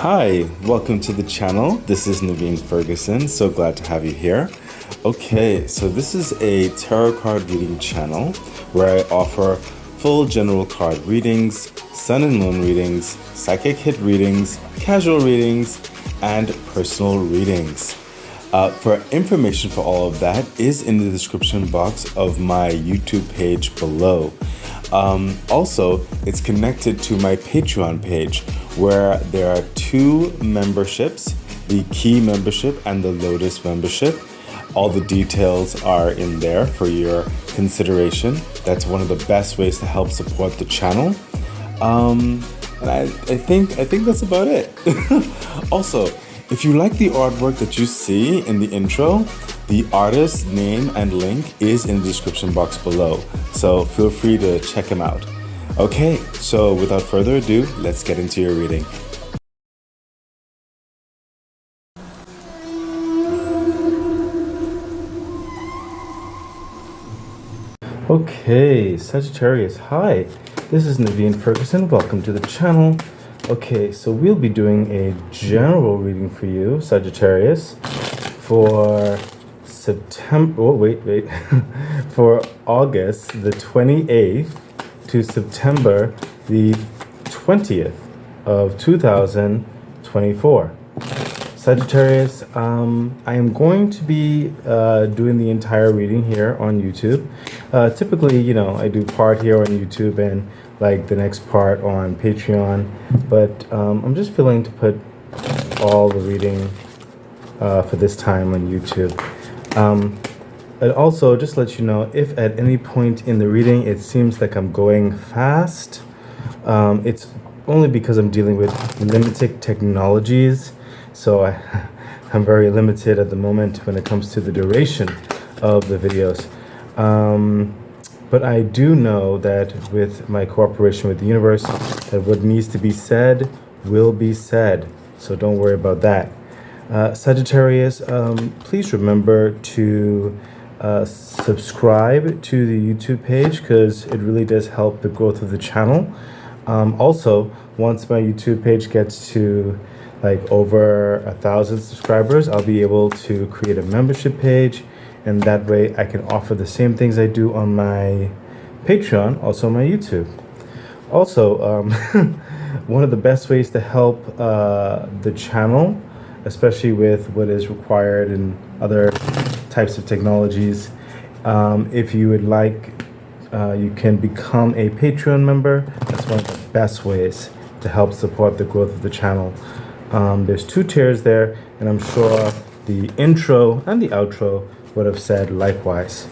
Hi, welcome to the channel. This is Naveen Ferguson. So glad to have you here. Okay, so this is a tarot card reading channel where I offer full general card readings, sun and moon readings, psychic hit readings, casual readings, and personal readings. For information for all of that is in the description box of my YouTube page below. Also, it's connected to my Patreon page where there are two memberships, the Key membership and the Lotus membership. All the details are in there for your consideration. That's one of the best ways to help support the channel. And I think that's about it. Also, if you like the artwork that you see in the intro, the artist's name and link is in the description box below, so feel free to check him out. Okay, so without further ado, let's get into your reading. Okay, Sagittarius, hi. This is Naveen Ferguson. Welcome to the channel. Okay, so we'll be doing a general reading for you, Sagittarius, for September, for August the 28th to September the 20th of 2024. Sagittarius, I am going to be doing the entire reading here on YouTube. Typically, I do part here on YouTube and like the next part on Patreon, but I'm just feeling to put all the reading for this time on YouTube. And also, just to let you know, if at any point in the reading it seems like I'm going fast, it's only because I'm dealing with limited technologies. So I'm very limited at the moment when it comes to the duration of the videos. But I do know that with my cooperation with the universe, that what needs to be said will be said. So don't worry about that. Sagittarius, please remember to subscribe to the YouTube page because it really does help the growth of the channel. Also, once my YouTube page gets to like over 1,000 subscribers, I'll be able to create a membership page, and that way I can offer the same things I do on my Patreon, also on my YouTube. Also, one of the best ways to help the channel, especially with what is required in other types of technologies, if you would like, you can become a Patreon member. That's one of the best ways to help support the growth of the channel. There's two tiers there, and I'm sure the intro and the outro would have said likewise.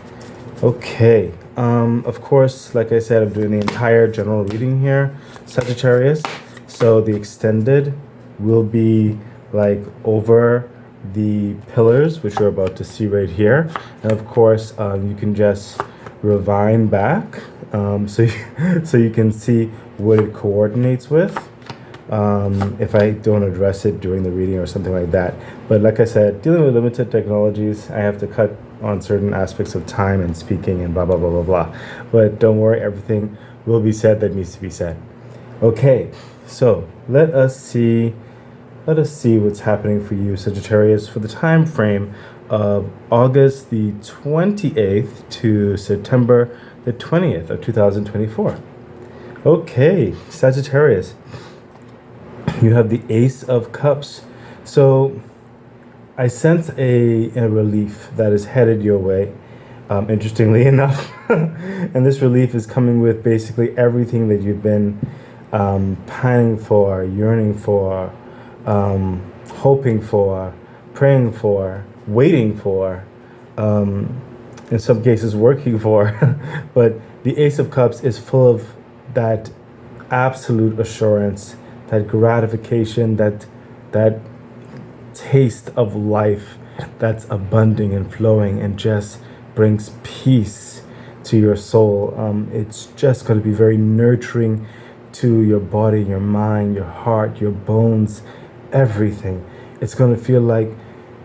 Okay, of course, like I said, I'm doing the entire general reading here, Sagittarius. So the extended will be like over the pillars, which we're about to see right here. And of course, you can just rewind back so you can see what it coordinates with. If I don't address it during the reading or something like that. But like I said, dealing with limited technologies, I have to cut on certain aspects of time and speaking and blah, blah, blah, blah, blah. But don't worry, everything will be said that needs to be said. Okay, so let us see what's happening for you, Sagittarius, for the time frame of August the 28th to September the 20th of 2024. Okay, Sagittarius, you have the Ace of Cups. So I sense a relief that is headed your way, interestingly enough. And this relief is coming with basically everything that you've been pining for, yearning for, hoping for, praying for, waiting for, in some cases working for. But the Ace of Cups is full of that absolute assurance, that gratification, that taste of life that's abundant and flowing and just brings peace to your soul. It's just going to be very nurturing to your body, your mind, your heart, your bones, everything. It's going to feel like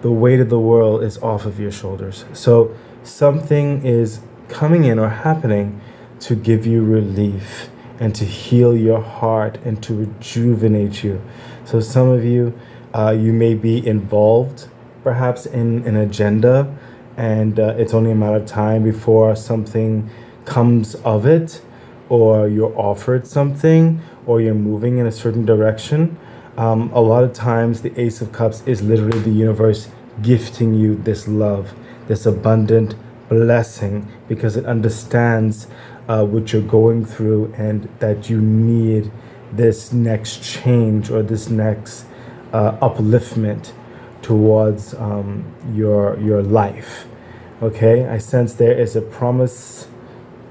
the weight of the world is off of your shoulders. So something is coming in or happening to give you relief and to heal your heart and to rejuvenate you, So some of you, you may be involved perhaps in an agenda, and it's only a matter of time before something comes of it, or you're offered something, or you're moving in a certain direction. A lot of times, the Ace of Cups is literally the universe gifting you this love, this abundant blessing, because it understands what you're going through and that you need this next change or this next upliftment towards your life. Okay, I sense there is a promise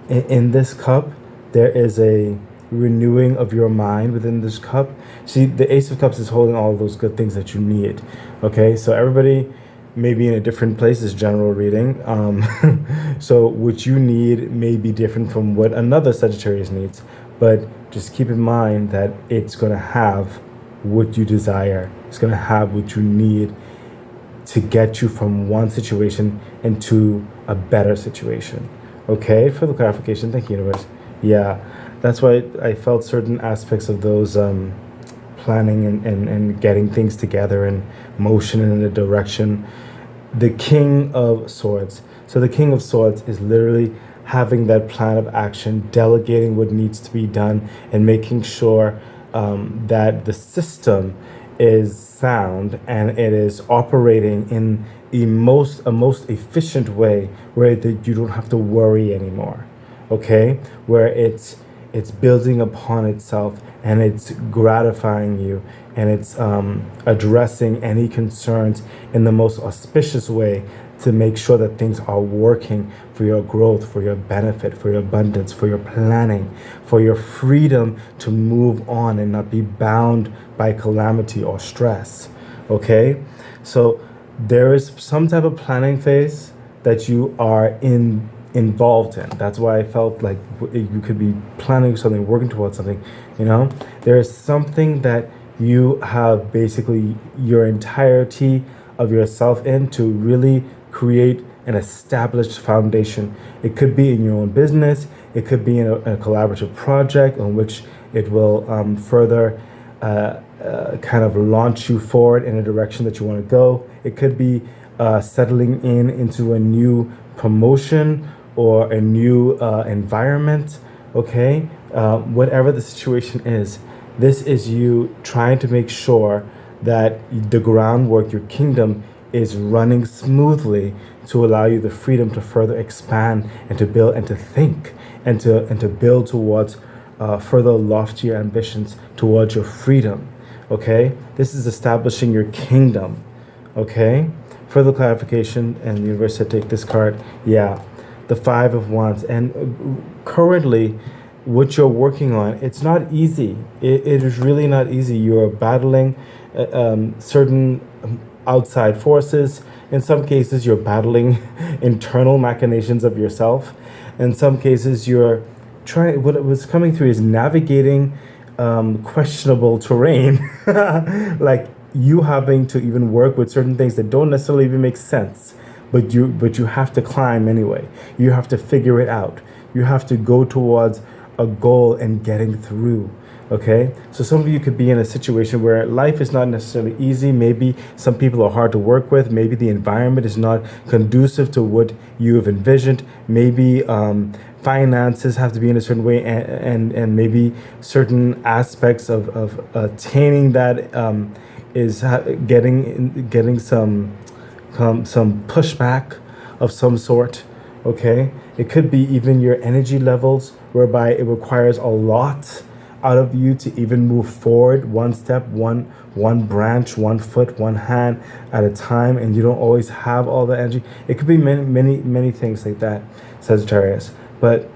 in this cup. There is a renewing of your mind within this cup. See, the Ace of Cups is holding all of those good things that you need. Okay, so everybody may be in a different place. Is general reading. So what you need may be different from what another Sagittarius needs, but just keep in mind that it's going to have what you desire. It's going to have what you need to get you from one situation into a better situation. Okay, for the clarification, thank you, universe. Yeah, that's why I felt certain aspects of those planning and getting things together and motion in a direction. The King of Swords. So the King of Swords is literally having that plan of action, delegating what needs to be done, and making sure that the system is sound and it is operating in a most efficient way, where that you don't have to worry anymore. Okay, where it's building upon itself and it's gratifying you, and it's addressing any concerns in the most auspicious way to make sure that things are working for your growth, for your benefit, for your abundance, for your planning, for your freedom to move on and not be bound by calamity or stress. Okay, so there is some type of planning phase that you are involved in. That's why I felt like you could be planning something, working towards something. There is something that you have basically your entirety of yourself in to really create an established foundation. It could be in your own business. It could be in a collaborative project on which it will further kind of launch you forward in a direction that you want to go. It could be settling into a new promotion or a new environment. Okay, whatever the situation is, this is you trying to make sure that the groundwork, your kingdom, is running smoothly to allow you the freedom to further expand and to build and to think and to build towards further loftier ambitions towards your freedom. Okay, this is establishing your kingdom. Okay, further clarification, and the universe said take this card. Yeah, the Five of Wands, and currently what you're working on, it's not easy. It is really not easy. You're battling certain outside forces. In some cases, you're battling internal machinations of yourself. In some cases, you're trying. What was coming through is navigating questionable terrain, like you having to even work with certain things that don't necessarily even make sense, but you have to climb anyway. You have to figure it out. You have to go towards a goal and getting through. Okay, so some of you could be in a situation where life is not necessarily easy. Maybe some people are hard to work with. Maybe the environment is not conducive to what you have envisioned. Maybe finances have to be in a certain way, and maybe certain aspects of attaining that is getting some pushback of some sort. Okay, it could be even your energy levels, whereby it requires a lot out of you to even move forward one step, one branch, one foot, one hand at a time, and you don't always have all the energy. It could be many things like that, Sagittarius, but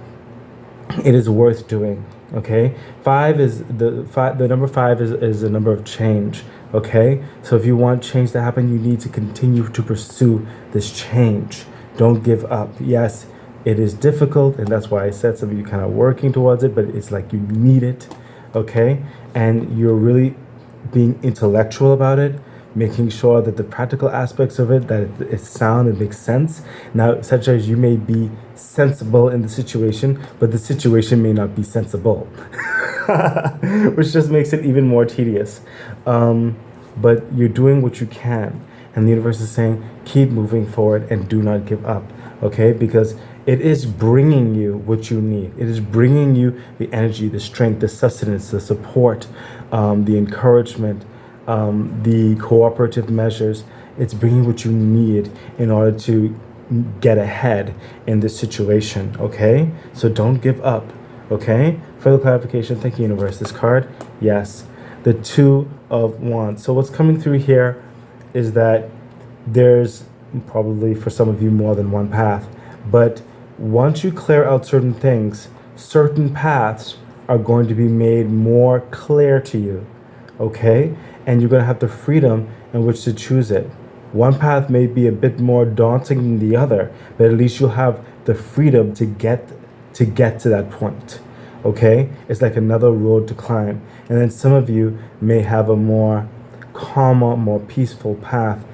it is worth doing. Okay, the number five is the number of change. Okay, so if you want change to happen, you need to continue to pursue this change. Don't give up. Yes, it is difficult, and that's why I said some of you kind of working towards it, but it's like you need it. Okay, and you're really being intellectual about it, making sure that the practical aspects of it, that it's sound, it makes sense. Now, such as you may be sensible in the situation, but the situation may not be sensible, which just makes it even more tedious. But you're doing what you can. And the universe is saying, keep moving forward and do not give up, okay? Because it is bringing you what you need. It is bringing you the energy, the strength, the sustenance, the support, the encouragement, the cooperative measures. It's bringing what you need in order to get ahead in this situation, okay? So don't give up, okay? Further clarification, thank you, universe. This card, yes, the Two of Wands. So what's coming through here is that there's probably for some of you more than one path, but once you clear out certain things, certain paths are going to be made more clear to you, okay? And you're going to have the freedom in which to choose it. One path may be a bit more daunting than the other, but at least you'll have the freedom to get to that point, okay? It's like another road to climb. And then some of you may have a more calmer, more peaceful path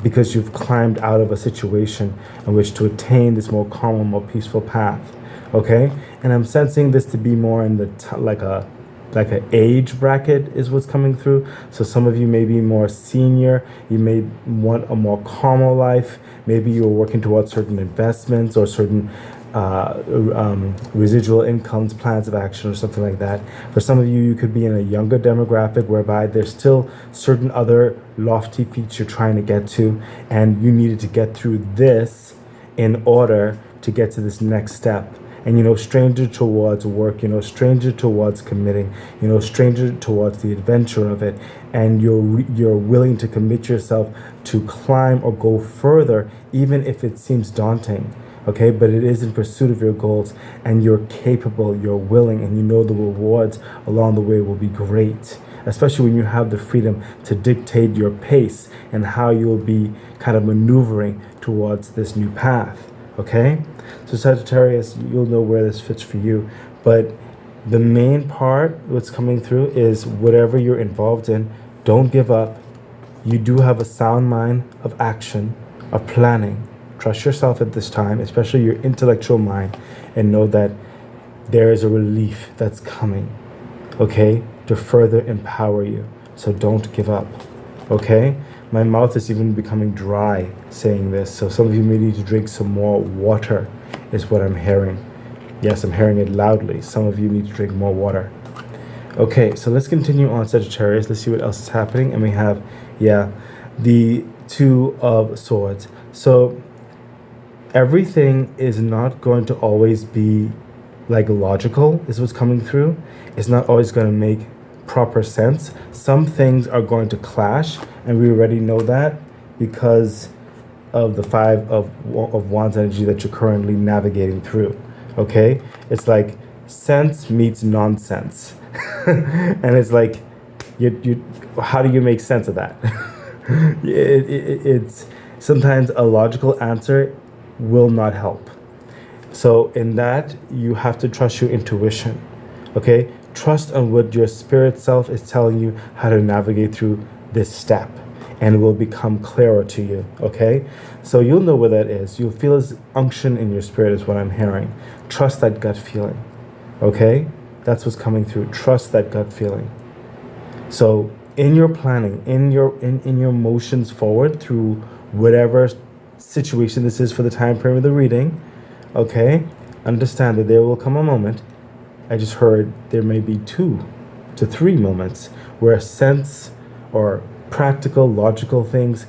because you've climbed out of a situation in which to attain this more calmer, more peaceful path, okay? And I'm sensing this to be more in the like an age bracket is what's coming through. So some of you may be more senior. You may want a more calmer life. Maybe you're working towards certain investments or certain residual incomes, plans of action, or something like that. For some of you, you could be in a younger demographic whereby there's still certain other lofty feats you're trying to get to, and you needed to get through this in order to get to this next step. And, stranger towards work, stranger towards committing, stranger towards the adventure of it. And you're willing to commit yourself to climb or go further, even if it seems daunting. Okay, but it is in pursuit of your goals, and you're capable, you're willing, and the rewards along the way will be great, especially when you have the freedom to dictate your pace and how you'll be kind of maneuvering towards this new path. Okay, so Sagittarius, you'll know where this fits for you, but the main part, what's coming through, is whatever you're involved in, don't give up. You do have a sound mind of action, of planning. Trust yourself at this time, especially your intellectual mind, and know that there is a relief that's coming, okay, to further empower you. So don't give up, okay? My mouth is even becoming dry saying this, so some of you may need to drink some more water, is what I'm hearing. Yes, I'm hearing it loudly. Some of you need to drink more water. Okay, so let's continue on, Sagittarius. Let's see what else is happening. And we have, the Two of Swords. So everything is not going to always be like logical, is what's coming through. It's not always going to make proper sense. Some things are going to clash, and we already know that because of the Five of Wands energy that you're currently navigating through. Okay, it's like sense meets nonsense, and it's like you how do you make sense of that? It's sometimes a logical answer will not help. So in that, you have to trust your intuition, okay? Trust on what your spirit self is telling you how to navigate through this step, and it will become clearer to you, okay? So you'll know where that is. You'll feel this unction in your spirit is what I'm hearing. Trust that gut feeling, okay? That's what's coming through. Trust that gut feeling. So in your planning, in your motions forward through whatever situation this is for the time frame of the reading, okay, understand that there will come a moment. I just heard there may be 2 to 3 moments where sense or practical, logical things,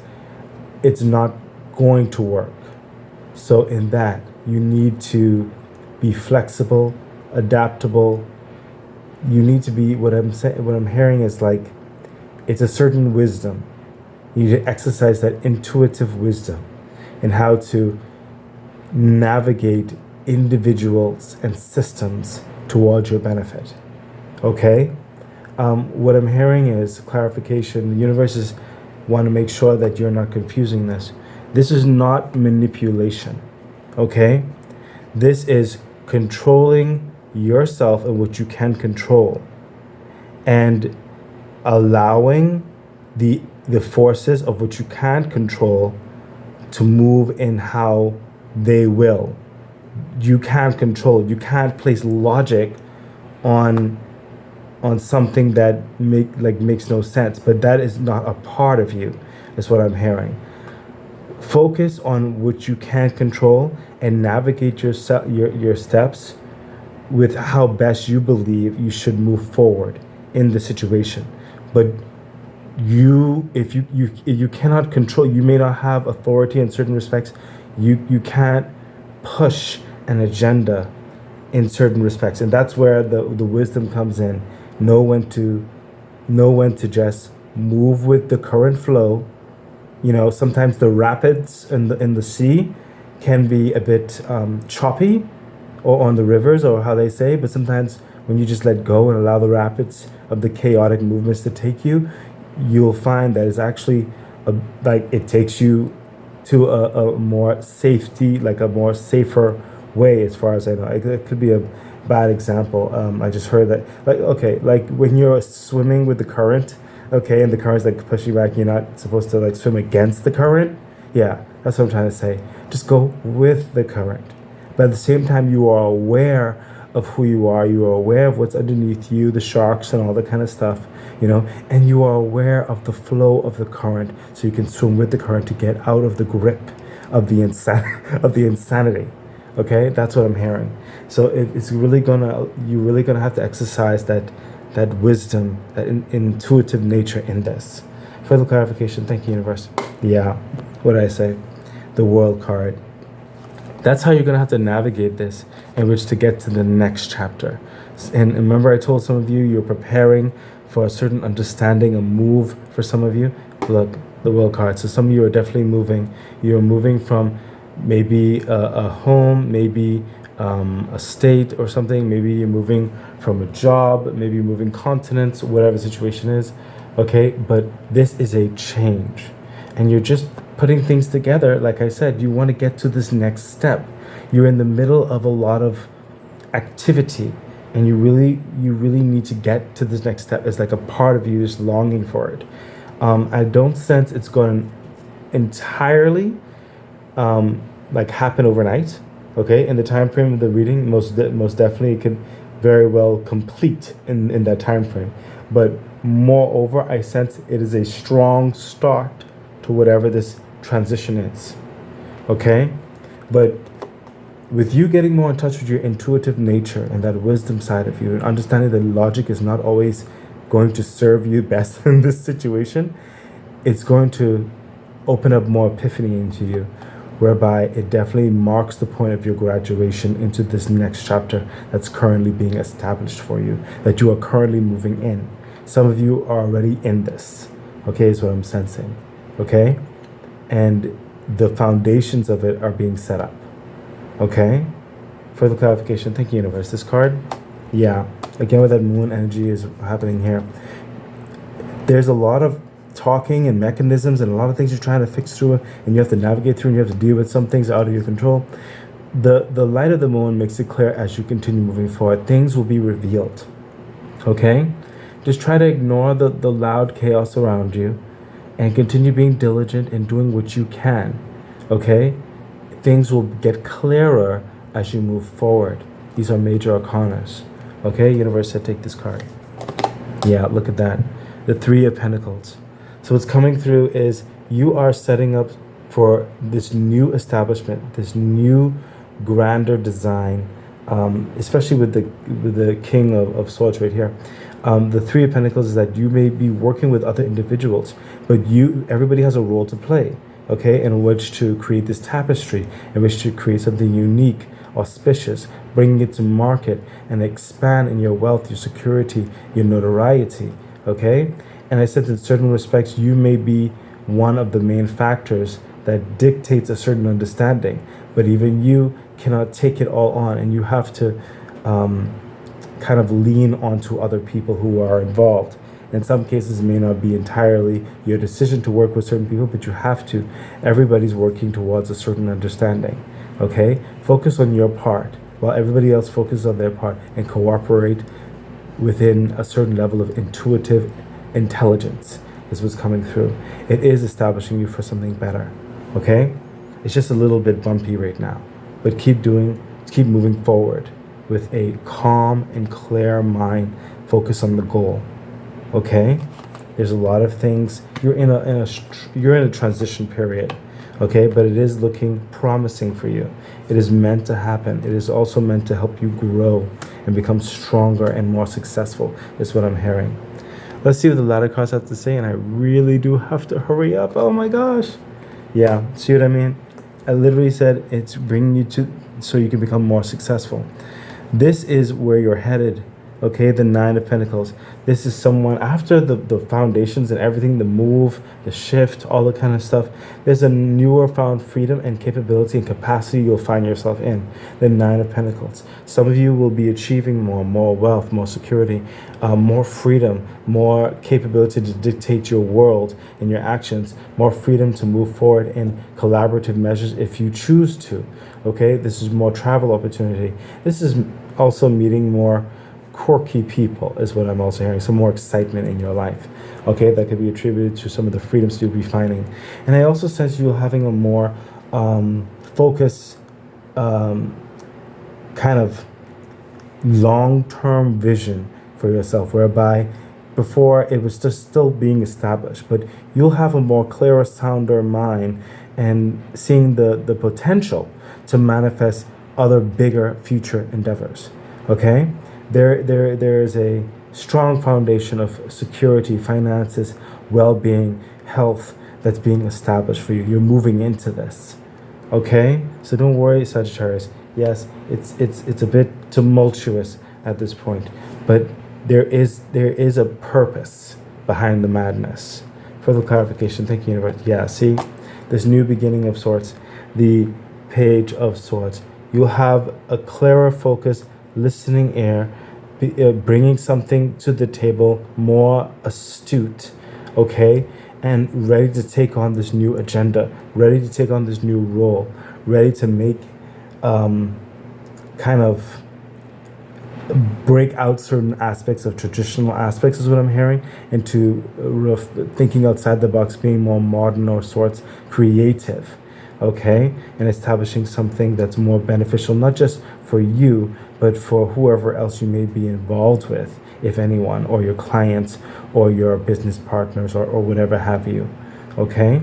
it's not going to work. So in that, you need to be flexible, adaptable. You need to be, what I'm hearing is like, it's a certain wisdom. You need to exercise that intuitive wisdom and how to navigate individuals and systems towards your benefit. Okay? What I'm hearing is clarification. The universes want to make sure that you're not confusing this. This is not manipulation. Okay? This is controlling yourself and what you can control, and allowing the forces of which you can't control to move in how they will. You can't control. You can't place logic on something that makes no sense. But that is not a part of you, is what I'm hearing. Focus on what you can control and navigate your steps with how best you believe you should move forward in the situation. But if you cannot control, you may not have authority in certain respects. You can't push an agenda in certain respects, and that's where the wisdom comes in. Know when to just move with the current flow. Sometimes the rapids in the sea can be a bit choppy, or on the rivers, or how they say. But sometimes when you just let go and allow the rapids of the chaotic movements to take you, you'll find that it's actually it takes you to a more safety, a more safer way, as far as I know. It could be a bad example. I just heard that, when you're swimming with the current, and the current's pushing back, you're not supposed to swim against the current. Yeah, that's what I'm trying to say. Just go with the current. But at the same time, you are aware of who you are. You are aware of what's underneath you, the sharks and all that kind of stuff, and you are aware of the flow of the current, so you can swim with the current to get out of the grip of the insanity. Okay, that's what I'm hearing. So you're really gonna have to exercise that wisdom, that intuitive nature in this. Further clarification. Thank you, universe. Yeah, what did I say? The World card. That's how you're going to have to navigate this, in which to get to the next chapter. And remember, I told some of you you're preparing for a certain understanding, a move for some of you. Look, the World card. So some of you are definitely moving. You're moving from maybe a home, maybe a state or something. Maybe you're moving from a job, maybe you're moving continents, whatever the situation is. Okay, but this is a change. And you're just putting things together. Like I said, you want to get to this next step. You're in the middle of a lot of activity, and you really need to get to this next step. It's like a part of you is longing for it. I don't sense it's going to entirely happen overnight. Okay, in the time frame of the reading, most definitely it could very well complete in that time frame. But moreover, I sense it is a strong start to whatever this transition is. Okay? But with you getting more in touch with your intuitive nature and that wisdom side of you, and understanding that logic is not always going to serve you best in this situation, it's going to open up more epiphany into you, whereby it definitely marks the point of your graduation into this next chapter that's currently being established for you, that you are currently moving in. Some of you are already in this, okay, is what I'm sensing, okay? And the foundations of it are being set up, okay? Further clarification. Thank you, universe. This card, yeah, again, with that moon energy is happening here. There's a lot of talking and mechanisms and a lot of things you're trying to fix through, and you have to navigate through, and you have to deal with some things out of your control. The light of the moon makes it clear as you continue moving forward, things will be revealed, okay? Just try to ignore the loud chaos around you and continue being diligent and doing what you can, okay? Things will get clearer as you move forward. These are major arcanas, okay? Universe said take this card. Yeah, look at that. The Three of Pentacles. So what's coming through is you are setting up for this new establishment, this new grander design, especially with the King of Swords right here. The Three of Pentacles is that you may be working with other individuals, but everybody has a role to play, okay, in which to create this tapestry, in which to create something unique, auspicious, bringing it to market and expand in your wealth, your security, your notoriety, okay? And I said in certain respects, you may be one of the main factors that dictates a certain understanding, but even you cannot take it all on, and you have to kind of lean onto other people who are involved. In some cases, it may not be entirely your decision to work with certain people, but you have to. Everybody's working towards a certain understanding, okay? Focus on your part while everybody else focuses on their part, and cooperate within a certain level of intuitive intelligence is what's coming through. It is establishing you for something better, okay? It's just a little bit bumpy right now, but keep moving forward with a calm and clear mind. Focus on the goal, okay? There's a lot of things. You're in a transition period, okay? But it is looking promising for you. It is meant to happen. It is also meant to help you grow and become stronger and more successful, is what I'm hearing. Let's see what the ladder cards have to say, and I really do have to hurry up. Oh my gosh. Yeah, see what I mean? I literally said it's bringing you to so you can become more successful. This is where you're headed. Okay, the Nine of Pentacles. This is someone, after the foundations and everything, the move, the shift, all that kind of stuff, there's a newer found freedom and capability and capacity you'll find yourself in. The Nine of Pentacles. Some of you will be achieving more wealth, more security, more freedom, more capability to dictate your world and your actions, more freedom to move forward in collaborative measures if you choose to. Okay, this is more travel opportunity. This is also meeting more quirky people, is what I'm also hearing. Some more excitement in your life, okay, that could be attributed to some of the freedoms you'll be finding. And I also sense you having a more focused kind of long-term vision for yourself, whereby before it was just still being established, but you'll have a more clearer, sounder mind and seeing the potential to manifest other bigger future endeavors, okay? There is a strong foundation of security, finances, well-being, health that's being established for you. You're moving into this, okay? So don't worry, Sagittarius. Yes, it's a bit tumultuous at this point, but there is a purpose behind the madness. Further clarification, thank you, universe. Yeah, see, this new beginning of sorts, the Page of Swords. You'll have a clearer focus, listening ear, bringing something to the table more astute, okay, and ready to take on this new agenda, ready to take on this new role, ready to make kind of break out certain aspects of traditional aspects, is what I'm hearing, into thinking outside the box, being more modern or sorts creative, okay, and establishing something that's more beneficial, not just for you, but for whoever else you may be involved with, if anyone, or your clients, or your business partners, or whatever have you, okay?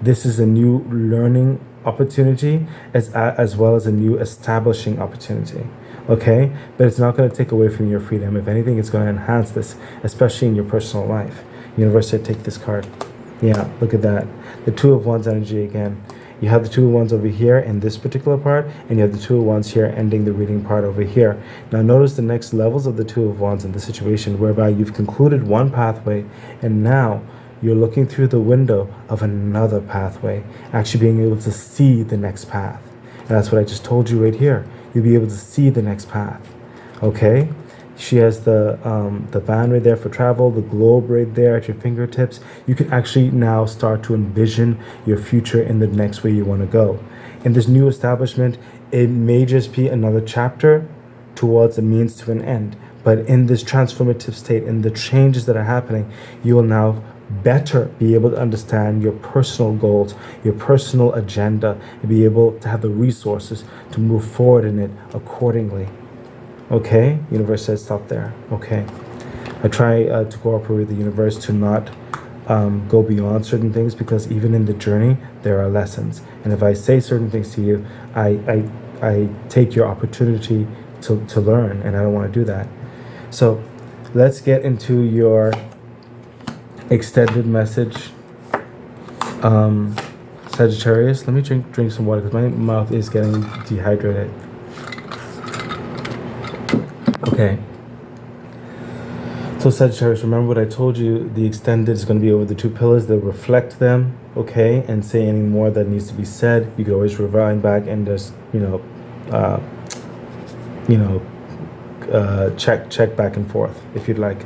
This is a new learning opportunity as well as a new establishing opportunity, okay? But it's not going to take away from your freedom. If anything, it's going to enhance this, especially in your personal life. Universe said, take this card. Yeah, look at that. The Two of Wands energy again. You have the Two of Wands over here in this particular part, and you have the Two of Wands here ending the reading part over here. Now notice the next levels of the Two of Wands in this situation, whereby you've concluded one pathway, and now you're looking through the window of another pathway, actually being able to see the next path. And that's what I just told you right here. You'll be able to see the next path, okay? She has the van right there for travel, the globe right there at your fingertips. You can actually now start to envision your future in the next way you want to go. In this new establishment, it may just be another chapter towards a means to an end. But in this transformative state, in the changes that are happening, you will now better be able to understand your personal goals, your personal agenda, and be able to have the resources to move forward in it accordingly. Okay, universe says stop there. Okay, I try to cooperate with the universe to not go beyond certain things, because even in the journey there are lessons, and if I say certain things to you, I take your opportunity to learn, and I don't want to do that. So let's get into your extended message, Sagittarius. Let me drink some water because my mouth is getting dehydrated. Okay. So Sagittarius, remember what I told you, the extended is going to be over the two pillars. They'll reflect them, okay, and say any more that needs to be said. You can always rewind back and just, check back and forth if you'd like.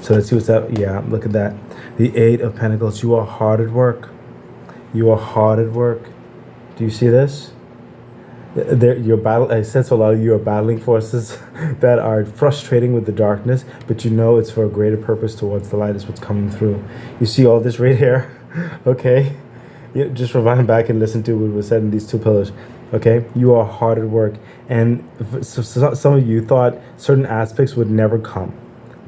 So let's see what's up. Yeah, look at that. The Eight of Pentacles. You are hard at work. You are hard at work. Do you see this? Your battle. I sense a lot of you are battling forces that are frustrating with the darkness, but you know it's for a greater purpose towards the light is what's coming through. You see all this right here, okay? Just rewind back and listen to what was said in these two pillars. Okay, you are hard at work, and some of you thought certain aspects would never come,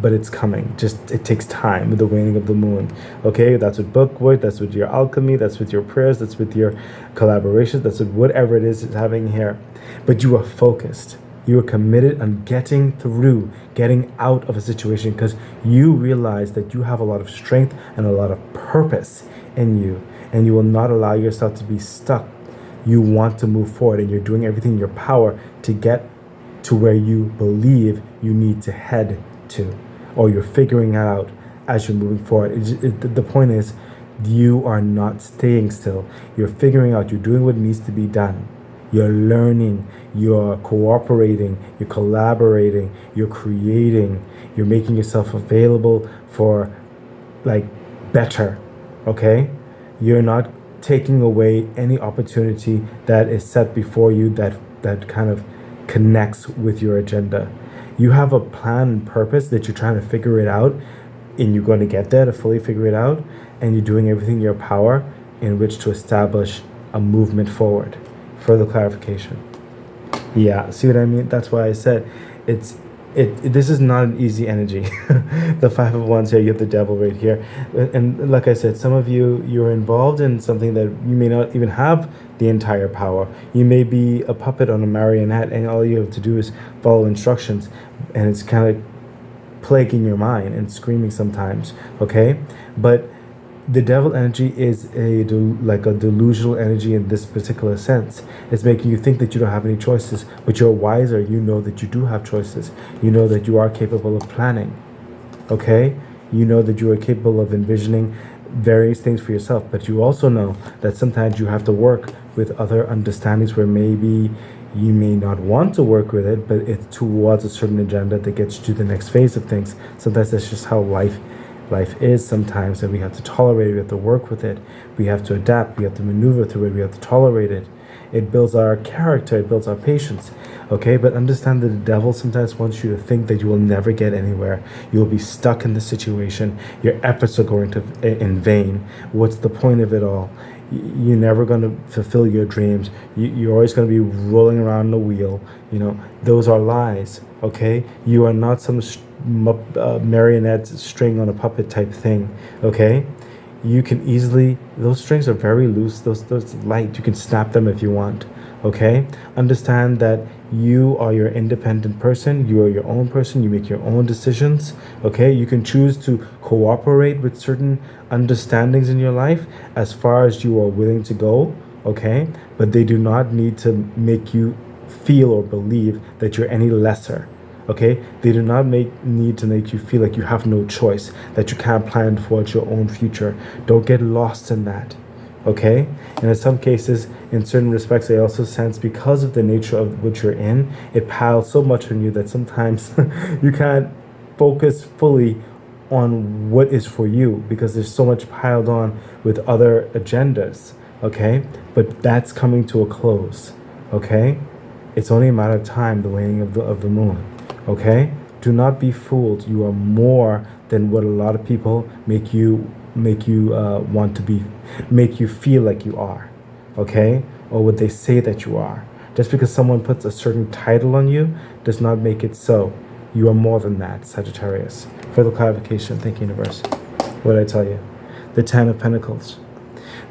but it's coming. Just it takes time with the waning of the moon. Okay, that's with book work, that's with your alchemy, that's with your prayers, that's with your collaborations, that's with whatever it is happening here. But you are focused. You are committed on getting through, getting out of a situation because you realize that you have a lot of strength and a lot of purpose in you, and you will not allow yourself to be stuck. You want to move forward, and you're doing everything in your power to get to where you believe you need to head to, or you're figuring out as you're moving forward. The point is, you are not staying still. You're figuring out, you're doing what needs to be done. You're learning, you're cooperating, you're collaborating, you're creating, you're making yourself available for like better, okay? You're not taking away any opportunity that is set before you that kind of connects with your agenda. You have a plan and purpose that you're trying to figure it out, and you're going to get there to fully figure it out, and you're doing everything in your power in which to establish a movement forward. Further clarification. Yeah, see what I mean? That's why I said this is not an easy energy. The Five of Wands here, you have the Devil right here. And like I said, some of you're involved in something that you may not even have the entire power. You may be a puppet on a marionette, and all you have to do is follow instructions. And it's kind of plaguing your mind and screaming sometimes, okay? But the devil energy is like a delusional energy in this particular sense. It's making you think that you don't have any choices, but you're wiser. You know that you do have choices. You know that you are capable of planning, okay? You know that you are capable of envisioning various things for yourself, but you also know that sometimes you have to work with other understandings where maybe you may not want to work with it, but it's towards a certain agenda that gets you to the next phase of things. Sometimes that's just how life is sometimes, and we have to tolerate it, we have to work with it, we have to adapt, we have to maneuver through it, we have to tolerate it. It builds our character, it builds our patience, okay? But understand that the devil sometimes wants you to think that you will never get anywhere. You'll be stuck in the situation. Your efforts are going to in vain. What's the point of it all? You're never going to fulfill your dreams. You're always going to be rolling around the wheel. You know, those are lies, okay? You are not some marionette string on a puppet type thing, okay? You can easily, those strings are very loose, those light, you can snap them if you want, okay? Understand that you are your independent person, you are your own person, you make your own decisions, okay? You can choose to cooperate with certain understandings in your life as far as you are willing to go, okay? But they do not need to make you feel or believe that you're any lesser. Okay, they do not need to make you feel like you have no choice, that you can't plan towards your own future. Don't get lost in that, okay? And in some cases, in certain respects, I also sense because of the nature of what you're in, it piles so much on you that sometimes you can't focus fully on what is for you because there's so much piled on with other agendas, okay? But that's coming to a close, okay? It's only a matter of time, the waning of the moon. Okay, do not be fooled. You are more than what a lot of people make you want to be, make you feel like you are. Okay, or what they say that you are. Just because someone puts a certain title on you does not make it so. You are more than that, Sagittarius. Further clarification. Thank you, universe. What did I tell you? The Ten of Pentacles.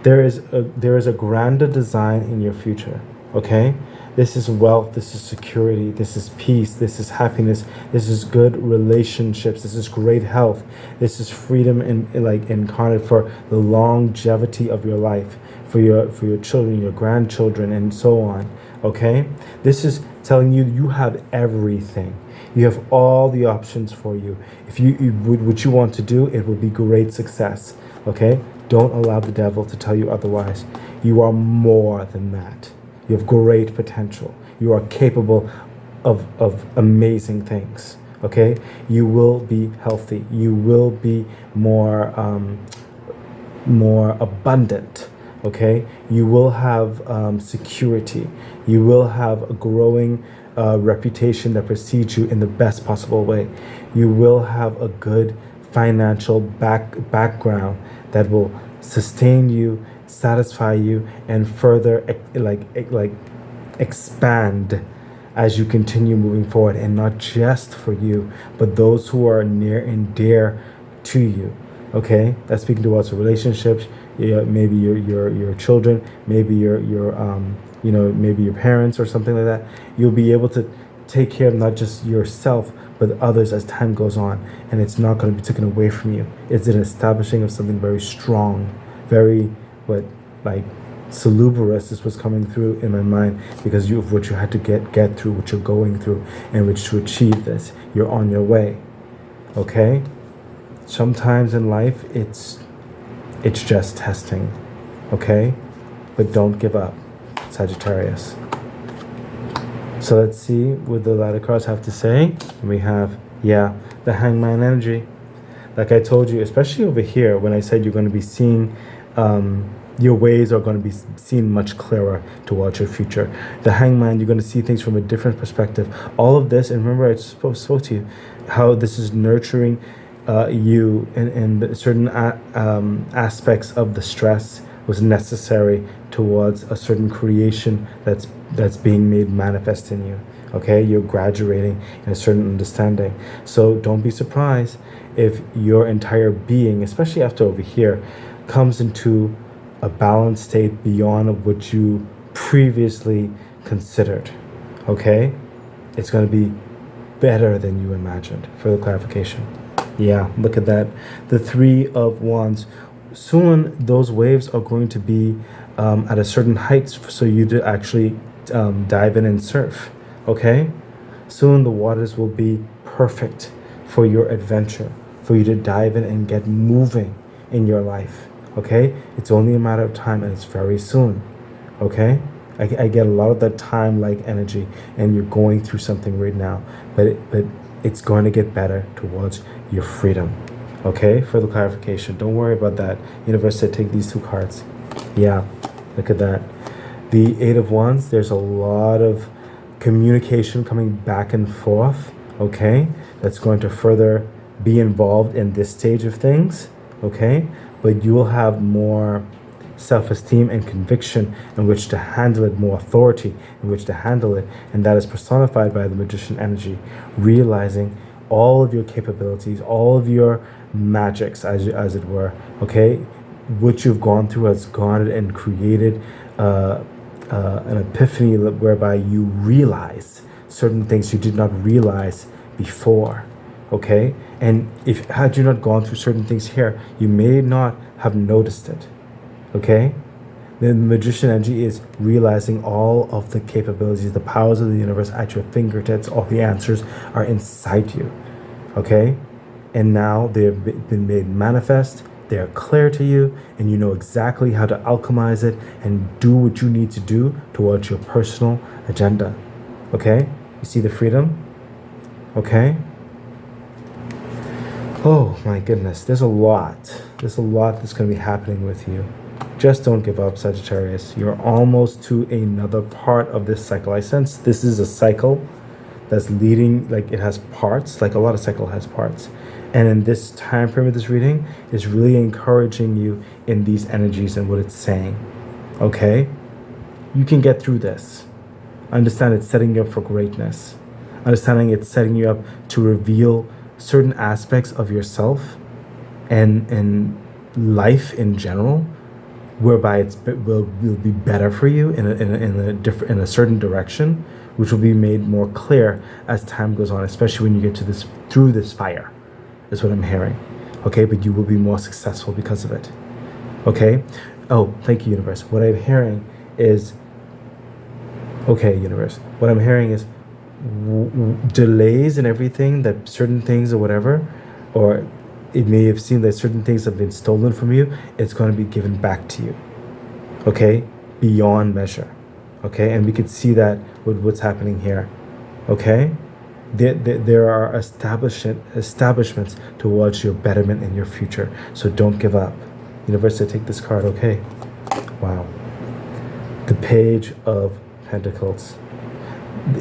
There is a grander design in your future. Okay. This is wealth, this is security, this is peace, this is happiness, this is good relationships, this is great health, this is freedom incarnate for the longevity of your life, for your children, your grandchildren, and so on. Okay? This is telling you you have everything. You have all the options for you. If you what you want to do, it will be great success. Okay? Don't allow the devil to tell you otherwise. You are more than that. You have great potential. You are capable of amazing things, okay? You will be healthy. You will be more abundant, okay? You will have security. You will have a growing reputation that precedes you in the best possible way. You will have a good financial background that will sustain you, satisfy you, and further expand as you continue moving forward, and not just for you, but those who are near and dear to you. Okay, that's speaking towards relationships. Yeah, maybe your children, maybe your maybe your parents or something like that. You'll be able to take care of not just yourself but others as time goes on, and it's not going to be taken away from you. It's an establishing of something very strong, very like salubrious is what's coming through in my mind, because of what you had to get through, what you're going through, and which to achieve this, you're on your way. Okay? Sometimes in life it's just testing. Okay? But don't give up, Sagittarius. So let's see what the ladder cards have to say. We have, the Hangman energy. Like I told you, especially over here, when I said you're going to be seeing, your ways are going to be seen much clearer towards your future. The Hangman, you're going to see things from a different perspective. All of this, and remember I spoke to you, how this is nurturing you in certain aspects of the stress was necessary towards a certain creation that's being made manifest in you. Okay, you're graduating in a certain understanding. So don't be surprised if your entire being, especially after over here, comes into a balanced state beyond of what you previously considered. Okay, it's going to be better than you imagined. Further clarification. Yeah, look at that. The Three of Wands. Soon those waves are going to be at a certain height so you to actually dive in and surf. Okay? Soon the waters will be perfect for your adventure, for you to dive in and get moving in your life. Okay? It's only a matter of time, and it's very soon. Okay? I get a lot of that time-like energy, and you're going through something right now, but it's going to get better towards your freedom. Okay, further clarification. Don't worry about that. Universe said take these two cards. Yeah, look at that. The Eight of Wands, there's a lot of communication coming back and forth. Okay, that's going to further be involved in this stage of things. Okay, but you will have more self-esteem and conviction in which to handle it, more authority in which to handle it, and that is personified by the Magician energy, realizing all of your capabilities, all of your magics, as it were. Okay, what you've gone through has gone and created an epiphany whereby you realize certain things you did not realize before. Okay, and had you not gone through certain things here, you may not have noticed it. Okay, then the Magician energy is realizing all of the capabilities, the powers of the universe at your fingertips. All the answers are inside you. Okay, and now they've been made manifest. They are clear to you, and you know exactly how to alchemize it and do what you need to do towards your personal agenda. Okay, you see the freedom? Okay. Oh my goodness, there's a lot. There's a lot that's going to be happening with you. Just don't give up, Sagittarius. You're almost to another part of this cycle. I sense this is a cycle that's leading, like it has parts, like a lot of cycle has parts. And in this time frame of this reading is really encouraging you in these energies and what it's saying. Okay? You can get through this. Understand it's setting you up for greatness. Understanding it's setting you up to reveal certain aspects of yourself and life in general, whereby will be better for you in a certain direction, which will be made more clear as time goes on, especially when you get to this through this fire, is what I'm hearing. Okay, but you will be more successful because of it. Okay. Oh, thank you, universe. What I'm hearing is, okay, universe. What I'm hearing is delays and everything, that certain things or whatever, or it may have seemed that certain things have been stolen from you. It's going to be given back to you. Okay, beyond measure. Okay, and we could see that with what's happening here. Okay, there are establishments towards your betterment in your future. So don't give up. Universe, take this card. Okay, Wow. The Page of Pentacles.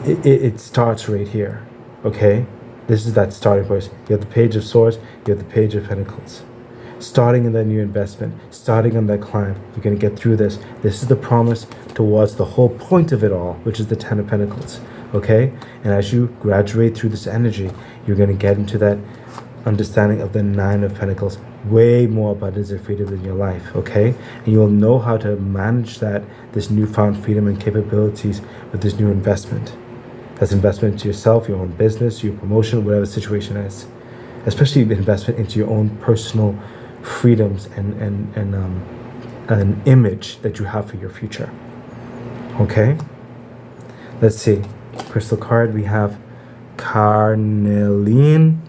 It starts right here, okay? This is that starting point. You have the Page of Swords, you have the Page of Pentacles. Starting in that new investment, starting on that climb, you're going to get through this. This is the promise towards the whole point of it all, which is the Ten of Pentacles, okay? And as you graduate through this energy, you're going to get into that understanding of the Nine of Pentacles, way more abundance and freedom in your life, okay? And you'll know how to manage this newfound freedom and capabilities with this new investment. That's investment into yourself, your own business, your promotion, whatever the situation is. Especially investment into your own personal freedoms and an image that you have for your future. Okay? Let's see. Crystal card, we have Carnelian.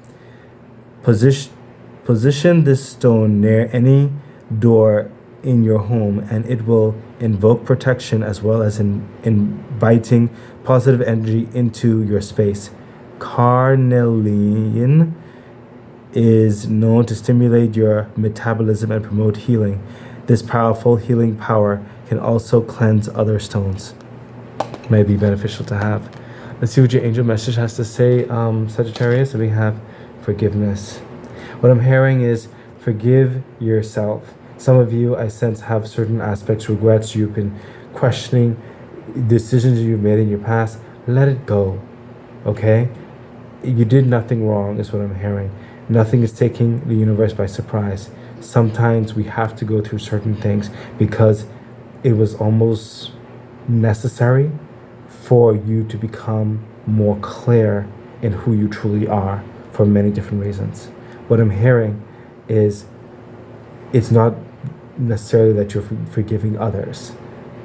Position this stone near any door in your home and it will invoke protection as well as inviting positive energy into your space. Carnelian is known to stimulate your metabolism and promote healing. This powerful healing power can also cleanse other stones. May be beneficial to have. Let's see what your angel message has to say, Sagittarius. So we have forgiveness. What I'm hearing is forgive yourself. Some of you, I sense, have certain aspects, regrets. You've been questioning decisions you've made in your past. Let it go, okay? You did nothing wrong is what I'm hearing. Nothing is taking the universe by surprise. Sometimes we have to go through certain things because it was almost necessary for you to become more clear in who you truly are for many different reasons. What I'm hearing is it's not necessarily that you're forgiving others.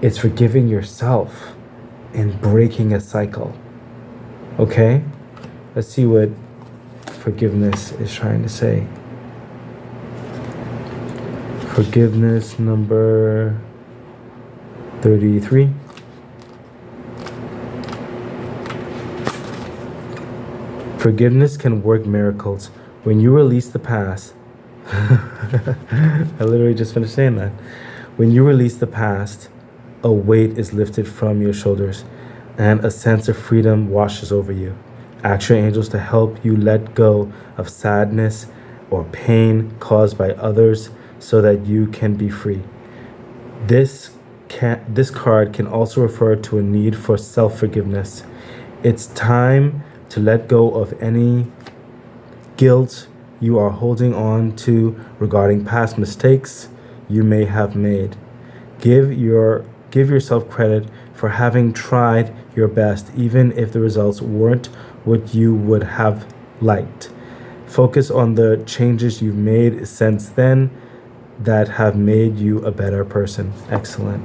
It's forgiving yourself and breaking a cycle. Okay? Let's see what forgiveness is trying to say. Forgiveness number 33. Forgiveness can work miracles. When you release the past, I literally just finished saying that. When you release the past, a weight is lifted from your shoulders and a sense of freedom washes over you. Ask your angels to help you let go of sadness or pain caused by others so that you can be free. This card can also refer to a need for self-forgiveness. It's time to let go of any guilt you are holding on to regarding past mistakes you may have made. Give yourself credit for having tried your best, even if the results weren't what you would have liked. Focus on the changes you've made since then that have made you a better person. Excellent.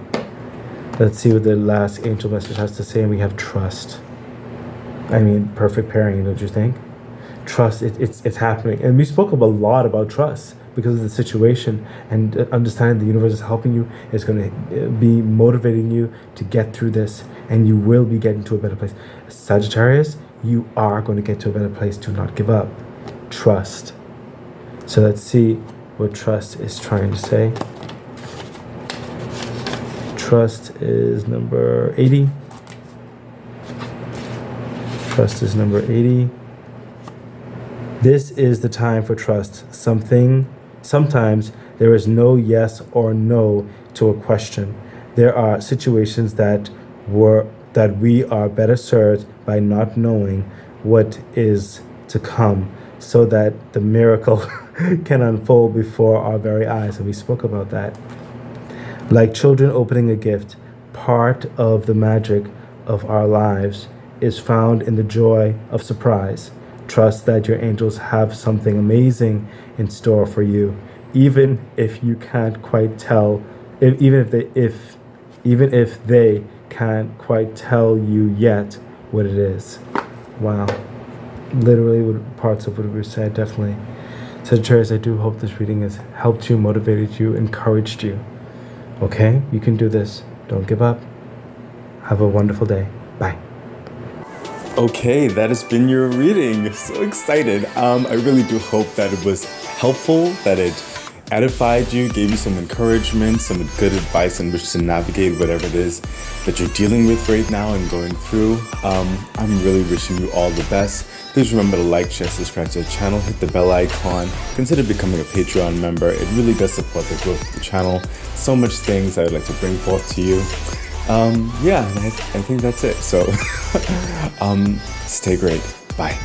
Let's see what the last angel message has to say. And we have trust. I mean, perfect pairing, don't you think? Trust, it's happening. And we spoke a lot about trust because of the situation, and understanding the universe is helping you, is going to be motivating you to get through this, and you will be getting to a better place. Sagittarius, you are going to get to a better place. Do not give up. Trust. So let's see what trust is trying to say. Trust is number 80. Trust is number 80. This is the time for trust. Sometimes there is no yes or no to a question. There are situations that we are better served by not knowing what is to come, so that the miracle can unfold before our very eyes. And we spoke about that. Like children opening a gift, part of the magic of our lives is found in the joy of surprise. Trust that your angels have something amazing in store for you, even if you can't quite tell, even if they can't quite tell you yet what it is. Wow. Literally parts of what we said, definitely. Sagittarius, I do hope this reading has helped you, motivated you, encouraged you. Okay? You can do this. Don't give up. Have a wonderful day. Bye. Okay, that has been your reading. So excited. I really do hope that it was helpful, that it edified you, gave you some encouragement, some good advice in which to navigate whatever it is that you're dealing with right now and going through. I'm really wishing you all the best. Please remember to like, share, subscribe to the channel, hit the bell icon, consider becoming a Patreon member. It really does support the growth of the channel. So much things I would like to bring forth to you. Yeah, and I think that's it. So stay great. Bye.